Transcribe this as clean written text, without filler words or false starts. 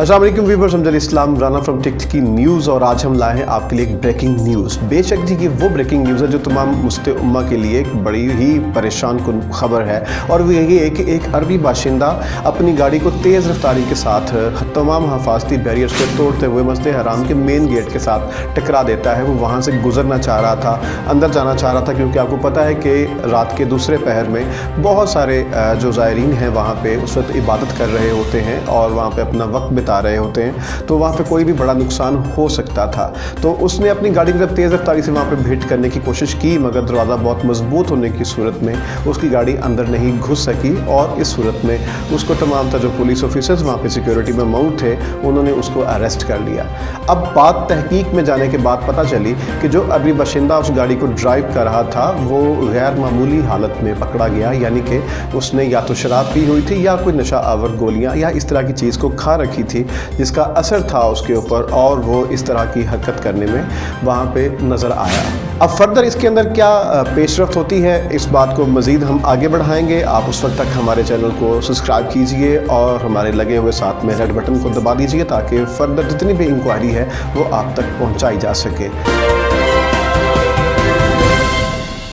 अस्सलाम वालेकुम व्यूअर्स, हम इस्लाम राना फ्रॉम टिक की न्यूज़ और आज हम लाए हैं आपके लिए एक ब्रेकिंग न्यूज़। बेशक जी, ये वो ब्रेकिंग न्यूज़ है जो तमाम मुस्लिम उम्मा के लिए एक बड़ी ही परेशान कुन खबर है, और वो यही है कि एक अरबी बाशिंदा अपनी गाड़ी को तेज़ रफ्तारी के साथ तमाम हिफाजती बैरियर्स को तोड़ते हुए मस्जिद हराम के मेन गेट के साथ टकरा देता है। वो वहाँ से गुजरना चाह रहा था, अंदर जाना चाह रहा था, क्योंकि आपको पता है कि रात के दूसरे पहर में बहुत सारे जो ज़ायरीन हैं वहाँ पे उस वक्त इबादत कर रहे होते हैं और वहाँ पे अपना वक्त बिता रहे होते हैं, तो वहाँ पे कोई भी बड़ा नुकसान हो सकता था। तो उसने अपनी गाड़ी की जब तेज़ रफ्तारी से वहाँ पे भेंट करने की कोशिश की, मगर दरवाज़ा बहुत मजबूत होने की सूरत में उसकी गाड़ी अंदर नहीं घुस सकी, और इस सूरत में उसको तमाम जो पुलिस ऑफिसर्स वहाँ पे सिक्योरिटी में मौजूद थे उन्होंने उसको अरेस्ट कर लिया। अब बात तहकीक में जाने के बाद पता चली कि जो अरबी बाशिंदा उस गाड़ी को ड्राइव कर रहा था वो गैर मामूली हालत में पकड़ा गया, यानी कि उसने या तो शराब पी हुई थी या कोई नशा आवर गोलियाँ या इस तरह की चीज़ को खा रखी थी जिसका असर था उसके ऊपर, और वो इस तरह की हरकत करने में वहाँ पे नज़र आया। अब फर्दर इसके अंदर क्या पेशरफ्त होती है, इस बात को मज़ीद हम आगे बढ़ाएंगे। आप उस वक्त तक हमारे चैनल को सब्सक्राइब कीजिए और हमारे लगे हुए साथ में रेड बटन को दबा दीजिए ताकि फर्दर जितनी भी इंक्वायरी है वो आप तक पहुँचाई जा सके।